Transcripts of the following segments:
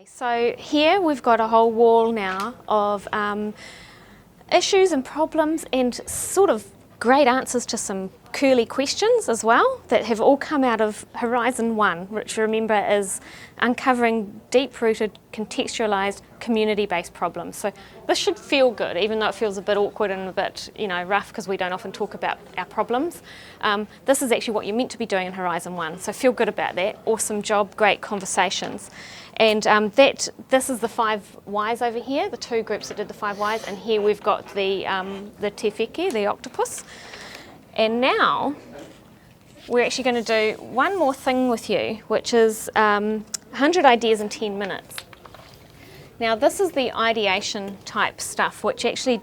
Okay, so here we've got a whole wall now of issues and problems and sort of great answers to some curly questions as well that have all come out of Horizon 1, which remember is uncovering deep-rooted, contextualised, community-based problems. So this should feel good, even though it feels a bit awkward and a bit, rough because we don't often talk about our problems. This is actually what you're meant to be doing in Horizon 1, so feel good about that. Awesome job, great conversations. And this is the 5 whys over here, the 2 groups that did the 5 whys, and here we've got the te wheke, the octopus. And now we're actually going to do one more thing with you, which is 100 ideas in 10 minutes. Now this is the ideation type stuff, which actually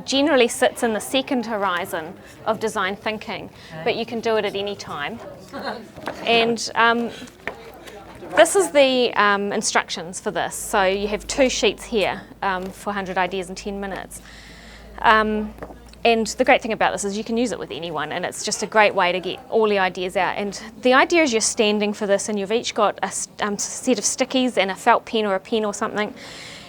generally sits in the second horizon of design thinking, but you can do it at any time. And this is the instructions for this. So you have 2 sheets here for 100 ideas in 10 minutes. And the great thing about this is you can use it with anyone, and it's just a great way to get all the ideas out. And the idea is you're standing for this and you've each got a set of stickies and a felt pen or a pen or something.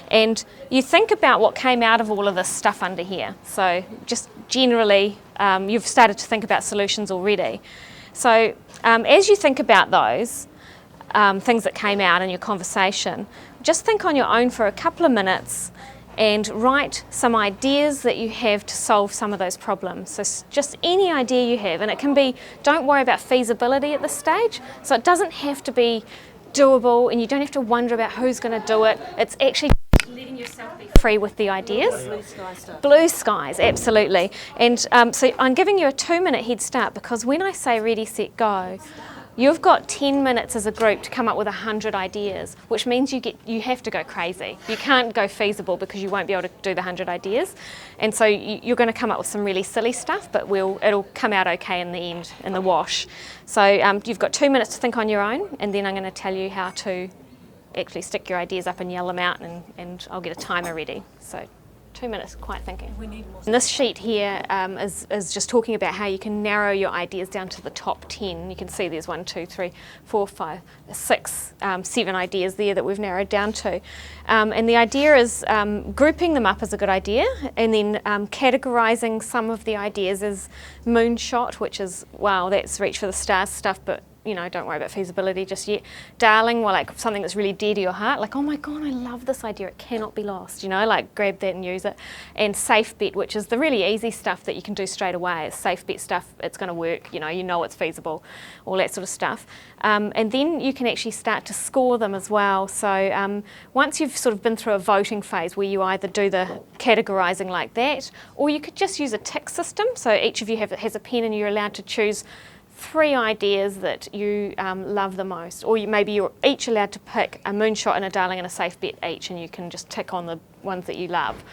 And you think about what came out of all of this stuff under here. So just generally, you've started to think about solutions already. So as you think about those, things that came out in your conversation, just think on your own for a couple of minutes and write some ideas that you have to solve some of those problems. So just any idea you have, and it can be, don't worry about feasibility at this stage, so it doesn't have to be doable and you don't have to wonder about who's going to do it. It's actually letting yourself be free with the ideas. Blue sky stuff. Blue skies, absolutely. And so I'm giving you a 2-minute head start because when I say ready, set, go, you've got 10 minutes as a group to come up with 100 ideas, which means you have to go crazy. You can't go feasible because you won't be able to do the 100 ideas. And so you're going to come up with some really silly stuff, but it'll come out okay in the end, in the wash. So you've got 2 minutes to think on your own, and then I'm going to tell you how to actually stick your ideas up and yell them out, and I'll get a timer ready. So 2 minutes, quiet thinking. And this sheet here is just talking about how you can narrow your ideas down to the top 10. You can see there's 1, 2, 3, 4, 5, 6, 7 ideas there that we've narrowed down to. And the idea is grouping them up is a good idea, and then categorising some of the ideas as moonshot, which is, wow, that's reach for the stars stuff, but don't worry about feasibility just yet. Darling, well, like something that's really dear to your heart, like, oh my God, I love this idea, it cannot be lost, like grab that and use it. And safe bet, which is the really easy stuff that you can do straight away. It's safe bet stuff, it's going to work, you know it's feasible, all that sort of stuff. And then you can actually start to score them as well. So once you've sort of been through a voting phase where you either do the categorising like that, or you could just use a tick system. So each of you has a pen and you're allowed to choose 3 ideas that you love the most, or maybe you're each allowed to pick a moonshot and a darling and a safe bet each, and you can just tick on the ones that you love.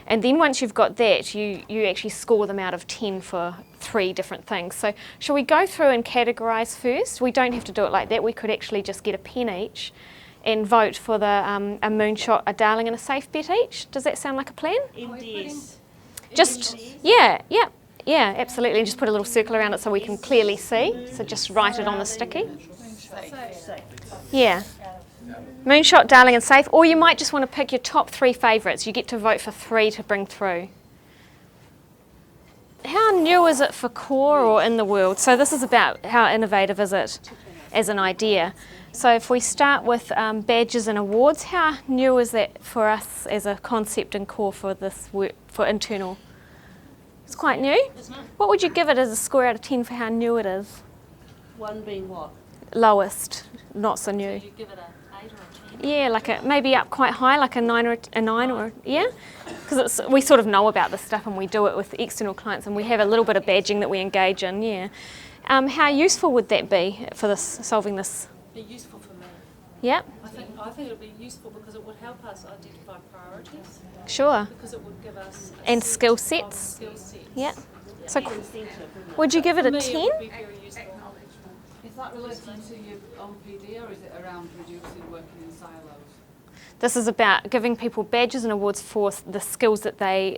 And then once you've got that, you actually score them out of 10 for 3 different things. So shall we go through and categorise first? We don't have to do it like that. We could actually just get a pen each and vote for a moonshot, a darling and a safe bet each. Does that sound like a plan? MDS. Just, yeah, absolutely. And just put a little circle around it so we can clearly see. So just write it on the sticky. Yeah. Moonshot, darling and safe. Or you might just want to pick your top 3 favourites. You get to vote for 3 to bring through. How new is it for core or in the world? So this is about how innovative is it as an idea. So if we start with badges and awards, how new is that for us as a concept in core for this work, for internal? It's quite new. What would you give it as a score out of 10 for how new it is? 1 being what? Lowest, not so new. So you give it an 8 or a 10? Yeah, like maybe up quite high, like a 9 or yeah, because we sort of know about this stuff and we do it with external clients and we have a little bit of badging that we engage in. Yeah, how useful would that be for solving this? Be useful for me. Yeah. I think it would be useful because it would help us identify priorities. Sure. Because it would give us and skill sets. Skill sets. Yeah. So would you give it a 10? It would be very useful. Is that related to your own PD or is it around reducing working in silos? This is about giving people badges and awards for the skills that they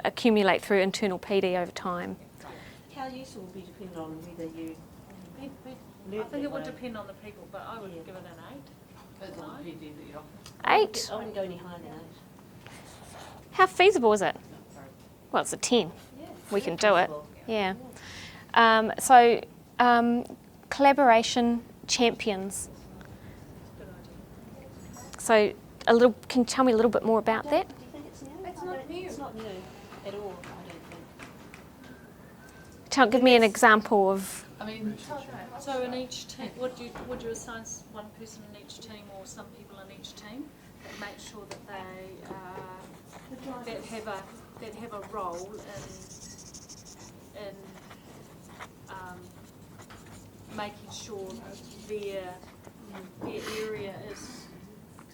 accumulate through internal PD over time. How useful will be depending on whether you... I think it would depend on the people, but I would give it an At the PD that you offer? 8? I wouldn't go any higher than 8. How feasible is it? Well, it's a 10. We can do it. Yeah. Collaboration champions. So, can you tell me a little bit more about that? Do you think it's new? It's not new. It's not new at all, I don't think. Give me an example of. I mean, So in each team, would you assign one person in each team or some people in each team that make sure that they that have a role in making sure their area is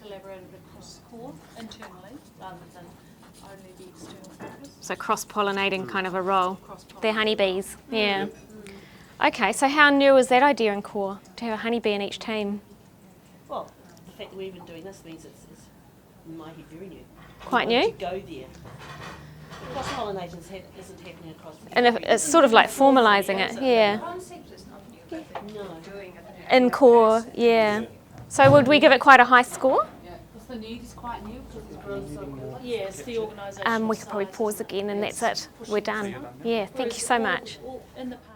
collaborated across core internally rather than only the external focus? So, cross-pollinating kind of a role. Cross-pollinate. They're honeybees. Yeah. Okay, so how new is that idea in core, to have a honeybee in each team? Well, the fact that we're even doing this means it's in my head, very new. Quite We want new? to go there. Cross-pollination isn't happening across. And it's sort of like formalising it, yeah. Concept is not new, but No. doing it. In core, yeah. So would we give it quite a high score? yeah, because the need is quite new because it's grown so quickly. Yeah, it's the organisation. We could probably pause again and that's it. We're done. Yeah, thank you so much. In the past,